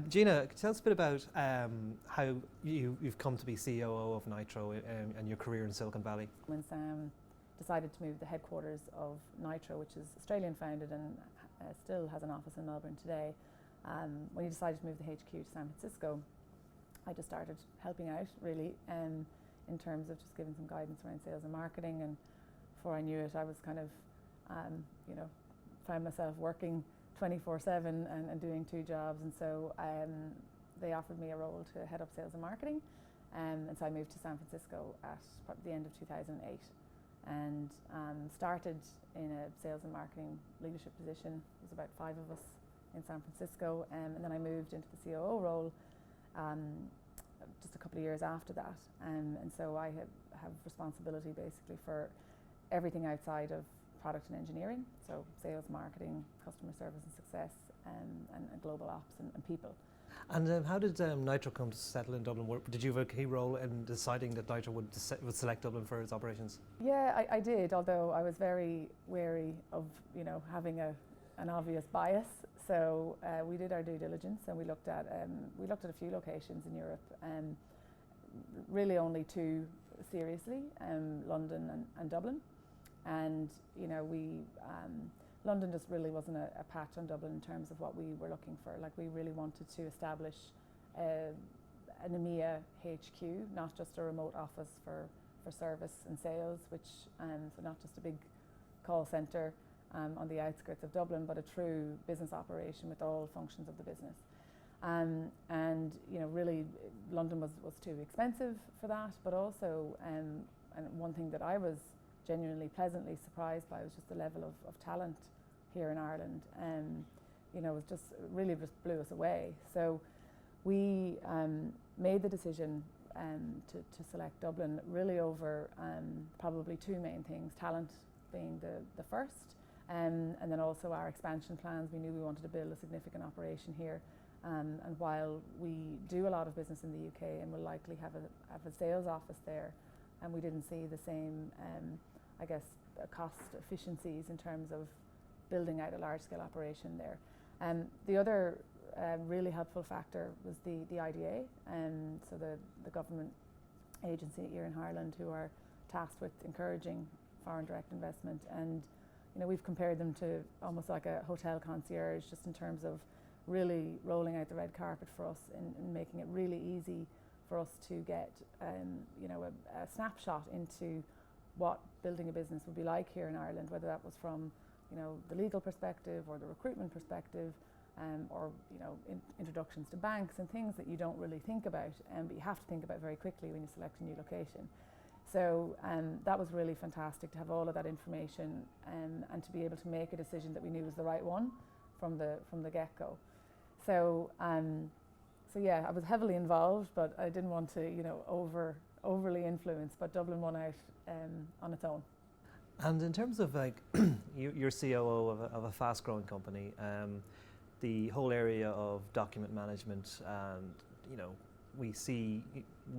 Gina, tell us a bit about how you've come to be COO of Nitro and your career in Silicon Valley. When Sam decided to move the headquarters of Nitro, which is Australian founded and still has an office in Melbourne today, when he decided to move the HQ to San Francisco, I just started helping out really in terms of just giving some guidance around sales and marketing. And before I knew it, I was kind of, found myself working 24/7 and doing two jobs. And so they offered me a role to head up sales and marketing. And so I moved to San Francisco at the end of 2008 and started in a sales and marketing leadership position. There was about 5 of us in San Francisco. And then I moved into the COO role just a couple of years after that. And so I have responsibility basically for everything outside of product and engineering, so sales, marketing, customer service and success, and global ops and people. And how did Nitro come to settle in Dublin? Did you have a key role in deciding that Nitro would select Dublin for its operations? Yeah, I did, although I was very wary of having an obvious bias. So we did our due diligence and we looked at a few locations in Europe, really only 2 seriously, London and Dublin. And London just really wasn't a patch on Dublin in terms of what we were looking for. Like, we really wanted to establish an EMEA HQ, not just a remote office for service and sales, which so not just a big call centre on the outskirts of Dublin, but a true business operation with all functions of the business. And really London was too expensive for that, but also and one thing that I was genuinely pleasantly surprised by was just the level of talent here in Ireland. It was just blew us away. So we made the decision to select Dublin really over probably 2 main things, talent being the first, and then also our expansion plans. We knew we wanted to build a significant operation here, and while we do a lot of business in the UK and will likely have a sales office there, and we didn't see the same cost efficiencies in terms of building out a large-scale operation there. The other really helpful factor was the IDA, so the government agency here in Ireland, who are tasked with encouraging foreign direct investment. And we've compared them to almost like a hotel concierge, just in terms of really rolling out the red carpet for us and making it really easy for us to get a snapshot into what building a business would be like here in Ireland, whether that was from the legal perspective or the recruitment perspective, or introductions to banks and things that you don't really think about, but you have to think about very quickly when you select a new location. So that was really fantastic to have all of that information and to be able to make a decision that we knew was the right one from the get-go. So yeah, I was heavily involved, but I didn't want to overly influence, but Dublin won out on its own. And in terms of you're COO of a fast-growing company, the whole area of document management, and we see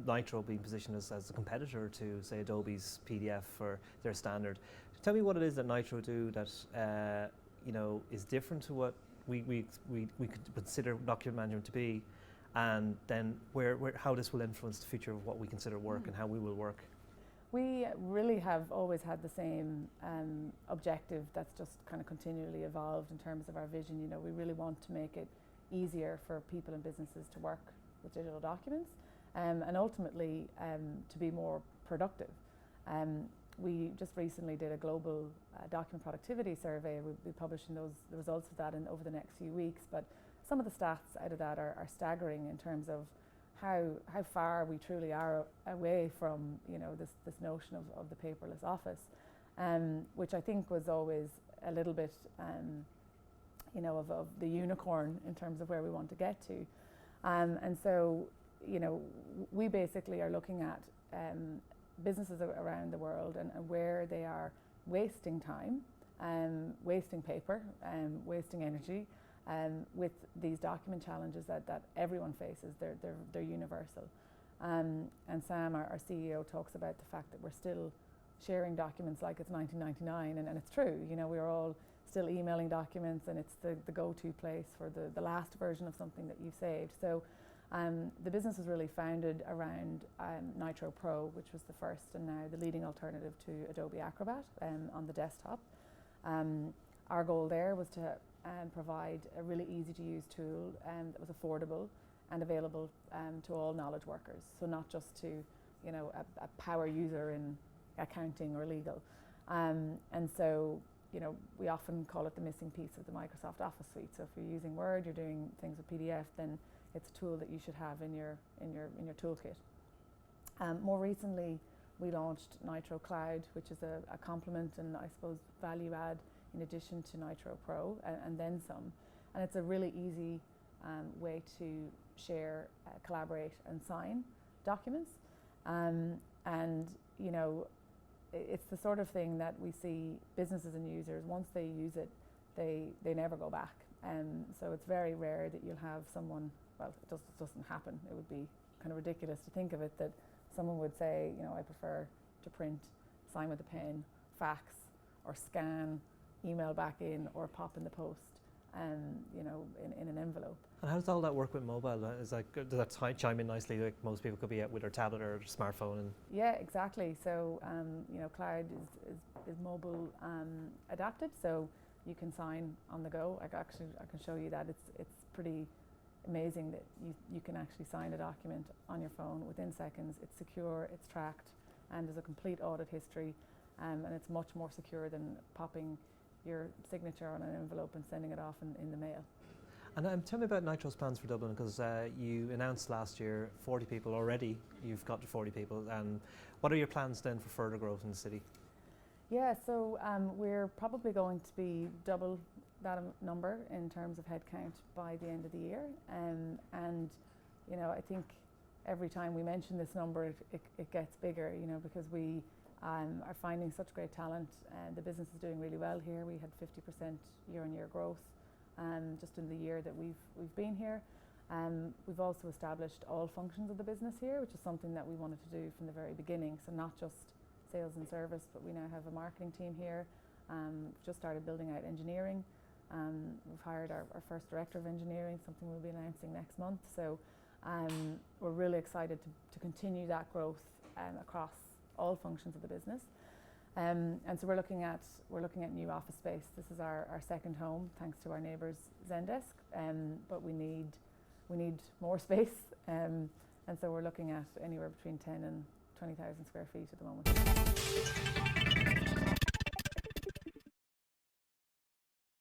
Nitro being positioned as a competitor to, say, Adobe's PDF for their standard. Tell me what it is that Nitro do that is different to what we could consider document management to be, and then how this will influence the future of what we consider work and how we will work. We really have always had the same objective that's just kind of continually evolved in terms of our vision. We really want to make it easier for people and businesses to work with digital documents, and ultimately to be more productive. We just recently did a global document productivity survey. We'll be publishing the results of that over the next few weeks, but some of the stats out of that are staggering in terms of how far we truly are away from this notion of the paperless office, which I think was always a little bit of the unicorn in terms of where we want to get to. And so we basically are looking at businesses around the world and where they are wasting time, wasting paper, wasting energy, with these document challenges that everyone faces. They're universal. And Sam, our CEO, talks about the fact that we're still sharing documents like it's 1999, and it's true. We're all still emailing documents, and it's the go-to place for the last version of something that you've saved. So the business was really founded around Nitro Pro, which was the first and now the leading alternative to Adobe Acrobat on the desktop. Our goal there was to provide a really easy to use tool that was affordable and available to all knowledge workers. So not just to, you know, a power user in accounting or legal. And so, you know, we often call it the missing piece of the Microsoft Office suite. So if you're using Word, you're doing things with PDF, then it's a tool that you should have in your toolkit. More recently, we launched Nitro Cloud, which is a complement and I suppose value add in addition to Nitro Pro and then some. And it's a really easy way to share, collaborate and sign documents. And you know, it's the sort of thing that we see businesses and users, once they use it, they never go back. So it's very rare that you'll have someone, well, it just doesn't happen. It would be kind of ridiculous to think of it that someone would say, you know, I prefer to print, sign with a pen, fax, or scan, email back in, or pop in the post, you know, in an envelope. And how does all that work with mobile? Is that, does that chime in nicely? Like most people could be out with their tablet or smartphone. And yeah, exactly. So you know, Cloud is mobile adapted, so you can sign on the go. I can show you that. It's pretty amazing that you can actually sign a document on your phone within seconds. It's secure, it's tracked, and there's a complete audit history, and it's much more secure than popping your signature on an envelope and sending it off in the mail. And tell me about Nitro's plans for Dublin, because you announced last year 40 people already. You've got to 40 people, and what are your plans then for further growth in the city? Yeah, so we're probably going to be double that number in terms of headcount by the end of the year. And you know, I think every time we mention this number, it gets bigger. You know, because we are finding such great talent, and the business is doing really well here. We had 50% year-on-year growth. Just in the year that we've been here. We've also established all functions of the business here, which is something that we wanted to do from the very beginning. So not just sales and service, but we now have a marketing team here. We've just started building out engineering. We've hired our first director of engineering, something we'll be announcing next month. So we're really excited to continue that growth across all functions of the business. And so we're looking at new office space. This is our second home, thanks to our neighbours Zendesk. But we need more space, and so we're looking at anywhere between 10 and 20,000 square feet at the moment.